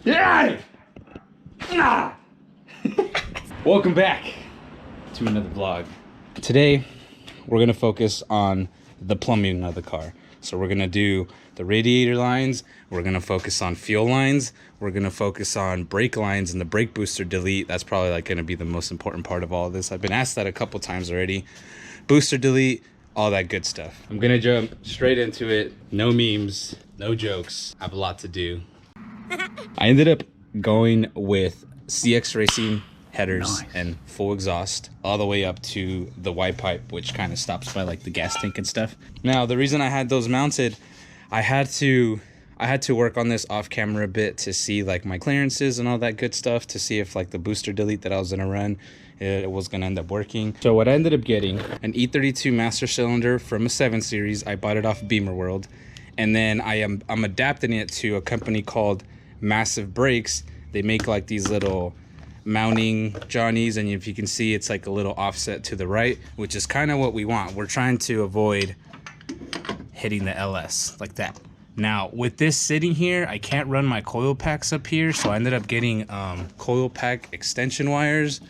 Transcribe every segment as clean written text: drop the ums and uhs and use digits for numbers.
Yeah! Welcome back to another vlog. Today, we're gonna focus on the plumbing of the car. So we're gonna do the radiator lines, we're gonna focus on fuel lines, we're gonna focus on brake lines and the brake booster delete. That's probably like gonna be the most important part of all of this. I've been asked that a couple times already. Booster delete, all that good stuff. I'm gonna jump straight into it. No memes, no jokes. I have a lot to do. I ended up going with CX Racing headers and full exhaust all the way up to the Y pipe, which kind of stops by like the gas tank and stuff. Now, the reason I had those mounted, I had to work on this off camera a bit to see like my clearances and all that good stuff, to see if like the booster delete that I was gonna run, it was gonna end up working. So what I ended up getting, an E32 master cylinder from a 7 series. I bought it off Beamer World, and then I'm adapting it to a company called Massive Brakes. They make like these little mounting johnnies, and if you can see, it's like a little offset to the right, which is kind of what we want. We're trying to avoid hitting the LS like that. Now with this sitting here, I can't run my coil packs up here, so I ended up getting coil pack extension wires.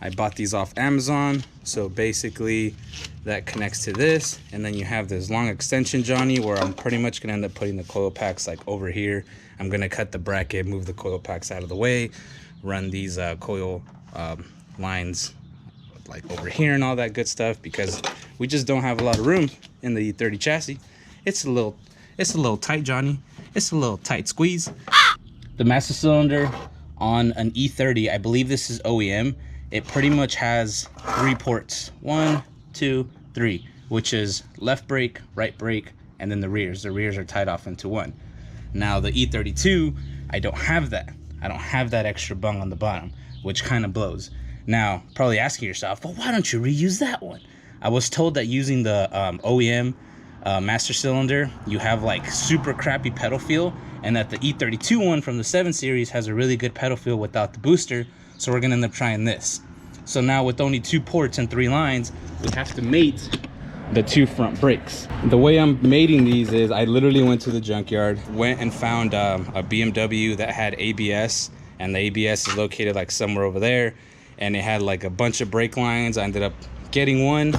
I bought these off Amazon. So basically that connects to this, and then you have this long extension johnny where I'm pretty much gonna end up putting the coil packs like over here. I'm gonna cut the bracket, move the coil packs out of the way, run these coil lines like over here and all that good stuff, because we just don't have a lot of room in the E30 chassis. It's a little tight, Johnny. It's a little tight squeeze. The master cylinder on an E30, I believe this is OEM. It pretty much has 3 ports, 1, 2, 3, which is left brake, right brake, and then the rears. The rears are tied off into one. Now the E32, I don't have that. I don't have that extra bung on the bottom, which kind of blows. Now, probably asking yourself, well, why don't you reuse that one? I was told that using the OEM master cylinder, you have like super crappy pedal feel, and that the E32 one from the 7 series has a really good pedal feel without the booster. So we're gonna end up trying this. So now with only 2 ports and 3 lines, we have to mate the 2 front brakes. The way I'm mating these is I literally went to the junkyard, went and found a BMW that had ABS, and the ABS is located like somewhere over there, and it had like a bunch of brake lines. I ended up getting one,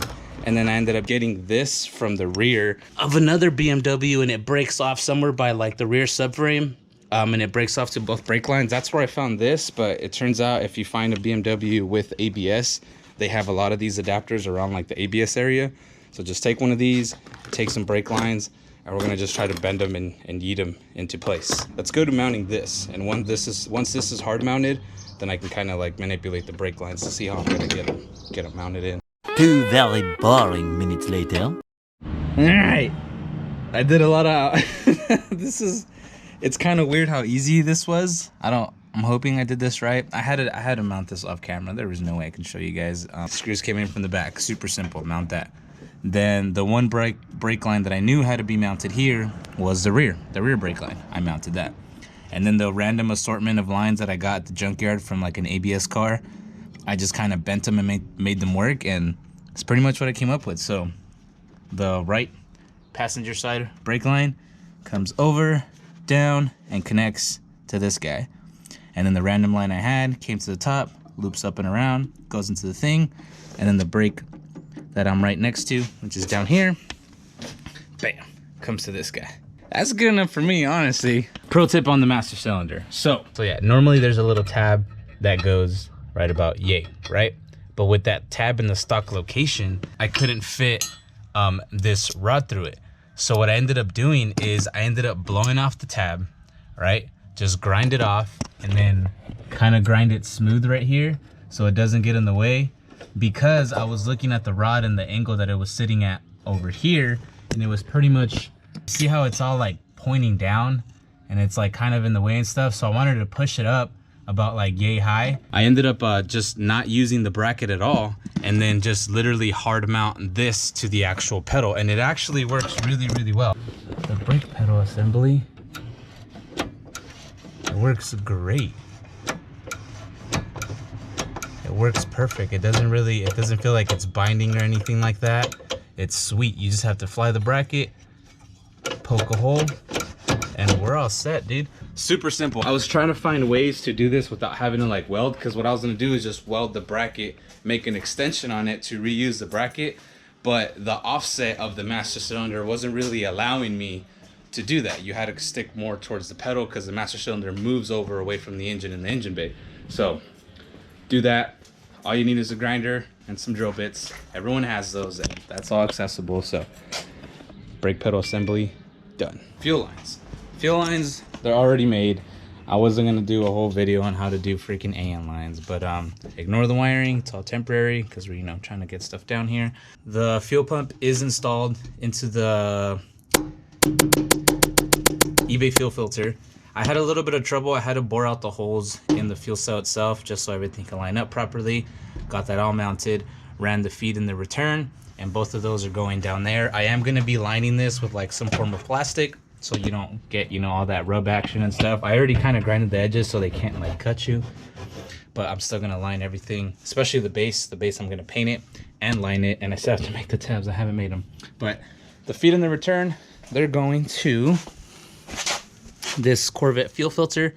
and then I ended up getting this from the rear of another BMW, and it breaks off somewhere by like the rear subframe, and it breaks off to both brake lines. That's where I found this, but it turns out if you find a BMW with ABS, they have a lot of these adapters around like the ABS area. So just take one of these, take some brake lines, and we're gonna just try to bend them and yeet them into place. Let's go to mounting this. And once this is hard mounted, then I can kind of like manipulate the brake lines to see how I'm gonna get them mounted in. 2 very boring minutes later. All right, I did a lot of, it's kind of weird how easy this was. I'm hoping I did this right. I had to mount this off camera. There was no way I can show you guys. Screws came in from the back, super simple, mount that. Then the one brake line that I knew had to be mounted here was the rear brake line. I mounted that. And then the random assortment of lines that I got at the junkyard from like an ABS car, I just kind of bent them and made them work, and it's pretty much what I came up with. So the right passenger side brake line comes over, down, and connects to this guy. And then the random line I had came to the top, loops up and around, goes into the thing, and then the brake that I'm right next to, which is down here, bam, comes to this guy. That's good enough for me, honestly. Pro tip on the master cylinder. So yeah, normally there's a little tab that goes right about yay, right? But with that tab in the stock location, I couldn't fit this rod through it. So what I ended up doing is I ended up blowing off the tab, right? Just grind it off, and then kind of grind it smooth right here so it doesn't get in the way, because I was looking at the rod and the angle that it was sitting at over here, and it was pretty much, see how it's all like pointing down and it's like kind of in the way and stuff. So I wanted to push it up about like yay high. I ended up just not using the bracket at all, and then just literally hard mount this to the actual pedal, and it actually works really, really well. The brake pedal assembly, it works great. It works perfect. It doesn't feel like it's binding or anything like that. It's sweet. You just have to fly the bracket, poke a hole, and we're all set, dude. Super simple. I was trying to find ways to do this without having to like weld, because what I was gonna do is just weld the bracket, make an extension on it to reuse the bracket, but the offset of the master cylinder wasn't really allowing me to do that. You had to stick more towards the pedal because the master cylinder moves over away from the engine in the engine bay. So do that. All you need is a grinder and some drill bits. Everyone has those, and that's all accessible. So brake pedal assembly done. Fuel lines. Fuel lines, they're already made. I wasn't gonna do a whole video on how to do freaking AN lines, but ignore the wiring. It's all temporary because we're, you know, trying to get stuff down here. The fuel pump is installed into the eBay fuel filter. I had a little bit of trouble. I had to bore out the holes in the fuel cell itself just so everything can line up properly. Got that all mounted, ran the feed and the return, and both of those are going down there. I am going to be lining this with like some form of plastic so you don't get, you know, all that rub action and stuff. I already kind of grinded the edges so they can't like cut you, but I'm still going to line everything, especially the base. The base I'm going to paint it and line it, and I still have to make the tabs. I haven't made them, but the feed and the return, they're going to this Corvette fuel filter,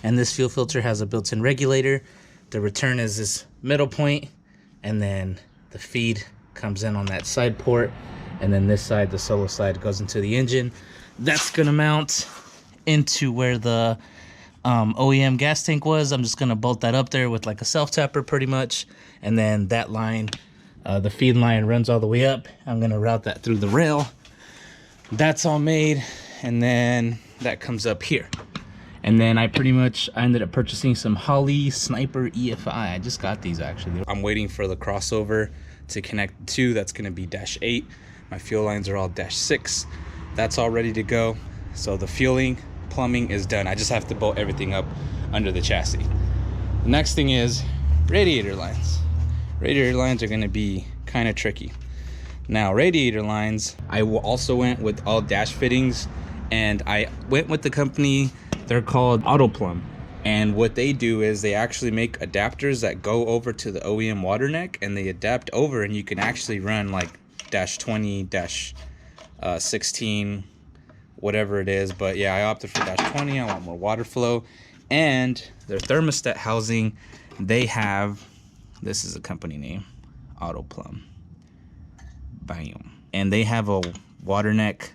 and this fuel filter has a built-in regulator. The return is this middle point, and then the feed comes in on that side port, and then this side, the solo side, goes into the engine. That's gonna mount into where the OEM gas tank was. I'm just gonna bolt that up there with like a self-tapper pretty much, and then that line, the feed line, runs all the way up. I'm gonna route that through the rail. That's all made, and then that comes up here. And then I ended up purchasing some Holley Sniper EFI. I just got these actually. I'm waiting for the crossover to connect to. That's gonna be -8. My fuel lines are all -6. That's all ready to go. So the fueling, plumbing is done. I just have to bolt everything up under the chassis. The next thing is radiator lines. Radiator lines are gonna be kind of tricky. Now, radiator lines, I also went with all dash fittings, and I went with the company, they're called Autoplumb. And what they do is they actually make adapters that go over to the OEM water neck, and they adapt over, and you can actually run like -20, -16, whatever it is. But yeah, I opted for -20. I want more water flow. And their thermostat housing, they have, this is a company name, Autoplumb. Bam. And they have a water neck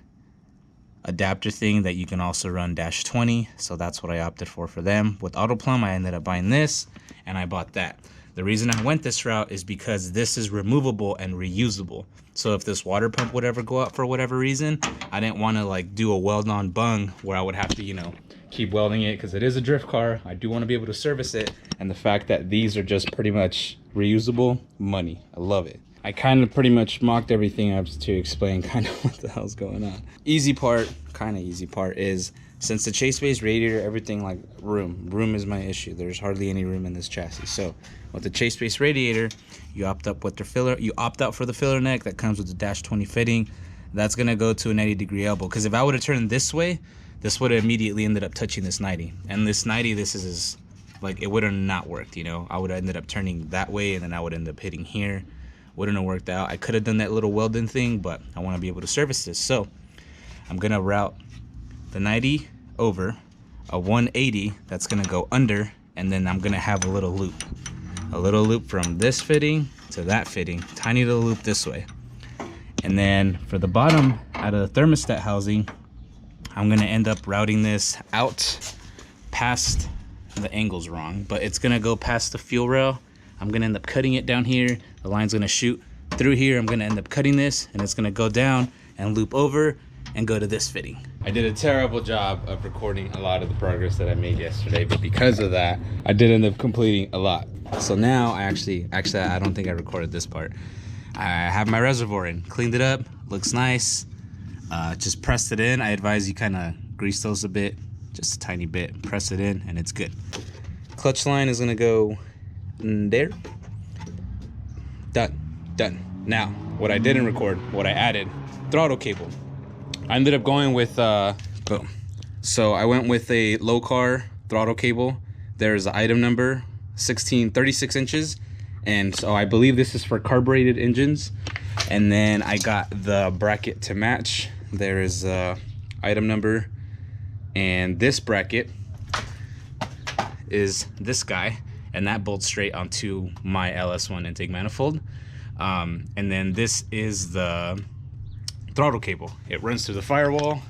adapter thing that you can also run -20, so that's what I opted for them. With Autoplumb, I ended up buying this, and I bought that. The reason I went this route is because this is removable and reusable. So if this water pump would ever go out for whatever reason, I didn't want to like do a weld-on bung where I would have to, you know, keep welding it, because it is a drift car. I do want to be able to service it, and the fact that these are just pretty much reusable, money. I love it. I kind of pretty much mocked everything up to explain kind of what the hell's going on. Easy part, kind of easy part, is since the chase-based radiator, everything like room is my issue. There's hardly any room in this chassis. So with the chase-based radiator, you opt out for the filler neck that comes with the -20 fitting. That's gonna go to a 90-degree elbow, because if I would have turned this way, this would have immediately ended up touching this 90. And this 90, this is like, it would have not worked, you know. I would have ended up turning that way, and then I would end up hitting here. Wouldn't have worked out. I could have done that little welding thing, but I want to be able to service this. So I'm gonna route the 90 over a 180 that's gonna go under, and then I'm gonna have a little loop from this fitting to that fitting, tiny little loop this way. And then for the bottom out of the thermostat housing, I'm gonna end up routing this out past, the angle's wrong, but it's gonna go past the fuel rail. I'm gonna end up cutting it down here. The line's gonna shoot through here. I'm gonna end up cutting this, and it's gonna go down and loop over and go to this fitting. I did a terrible job of recording a lot of the progress that I made yesterday, but because of that, I did end up completing a lot. So now I actually, I don't think I recorded this part. I have my reservoir in, cleaned it up, looks nice. Just pressed it in. I advise you kind of grease those a bit, just a tiny bit, press it in, and it's good. Clutch line is gonna go there. Done. Now, what I didn't record, what I added, throttle cable. I ended up going with, boom. So I went with a low car throttle cable. There's the item number, 36 inches. And so I believe this is for carbureted engines. And then I got the bracket to match. There is item number and this bracket. is this guy, and that bolts straight onto my LS1 intake manifold. And then this is the throttle cable. It runs through the firewall.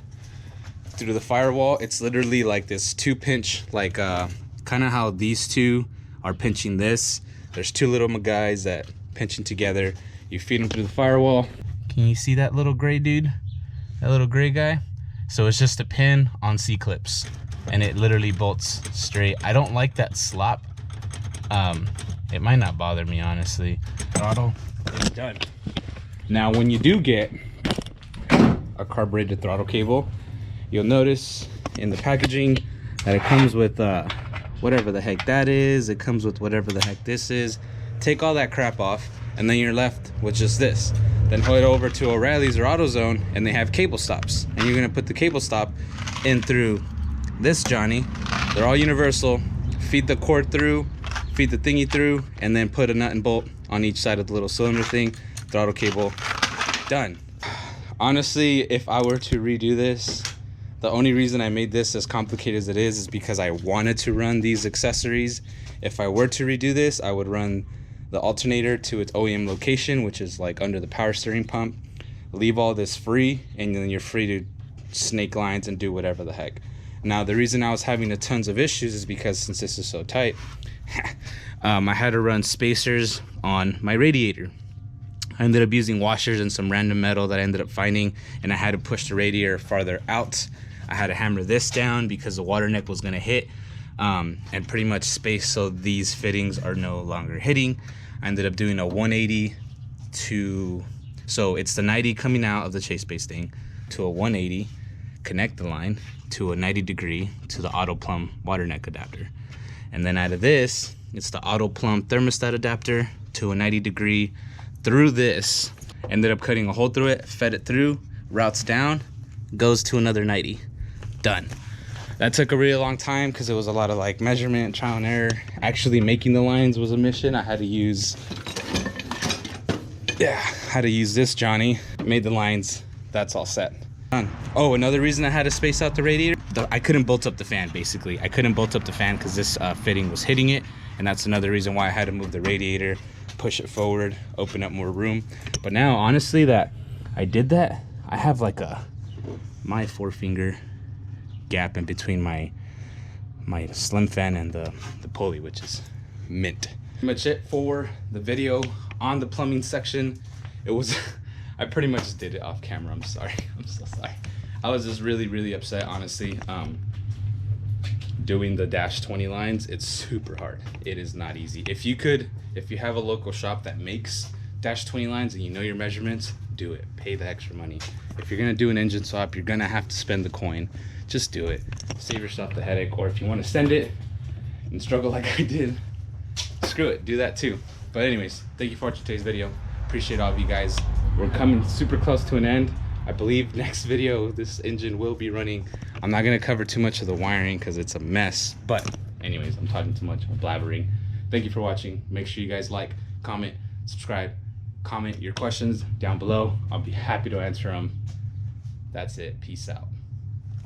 It's literally like this 2-pinch, like kind of how these two are pinching this. There's two little guys that pinching together. You feed them through the firewall. Can you see that little gray dude? That little gray guy? So it's just a pin on C-clips, and it literally bolts straight. I don't like that slop. It might not bother me, honestly. Throttle is done. Now, when you do get a carbureted throttle cable, you'll notice in the packaging that it comes with whatever the heck that is. It comes with whatever the heck this is. Take all that crap off, and then you're left with just this. Then head over to O'Reilly's or AutoZone, and they have cable stops. And you're gonna put the cable stop in through this Johnny. They're all universal. Feed the cord through, feed the thingy through, and then put a nut and bolt on each side of the little cylinder thing. Throttle cable, done. Honestly, if I were to redo this, the only reason I made this as complicated as it is because I wanted to run these accessories. If I were to redo this, I would run the alternator to its OEM location, which is like under the power steering pump. Leave all this free, and then you're free to snake lines and do whatever the heck. Now, the reason I was having tons of issues is because since this is so tight, I had to run spacers on my radiator. I ended up using washers and some random metal that I ended up finding, and I had to push the radiator farther out. I had to hammer this down because the water neck was gonna hit, and pretty much space so these fittings are no longer hitting. I ended up doing a 180 to, so it's the 90 coming out of the chase base thing to a 180, connect the line to a 90 degree to the auto plumb water neck adapter. And then out of this, it's the auto plumb thermostat adapter to a 90 degree through this. Ended up cutting a hole through it, fed it through, routes down, goes to another 90. Done. That took a really long time because it was a lot of like measurement, trial and error. Actually making the lines was a mission. I had to use this Johnny. Made the lines. That's all set. Done. Oh, another reason I had to space out the radiator, I couldn't bolt up the fan. Basically, I couldn't bolt up the fan because this fitting was hitting it, and that's another reason why I had to move the radiator, push it forward, open up more room. But now, honestly, that I did that, I have like my forefinger gap in between my slim fan and the pulley, which is mint. Pretty much it for the video on the plumbing section. It was I pretty much did it off camera. I'm sorry. I'm so sorry. I was just really upset, honestly. Doing the -20 lines, it's super hard. It is not easy. If you have a local shop that makes -20 lines and you know your measurements, do it. Pay the extra money. If you're gonna do an engine swap, you're gonna have to spend the coin. Just do it. Save yourself the headache. Or if you want to send it and struggle like I did, screw it. Do that too. But anyways, thank you for watching today's video. Appreciate all of you guys. We're coming super close to an end. I believe next video this engine will be running. I'm not gonna cover too much of the wiring because it's a mess. But anyways, I'm talking too much. I'm blabbering. Thank you for watching. Make sure you guys like, comment, subscribe, comment your questions down below. I'll be happy to answer them. That's it. Peace out.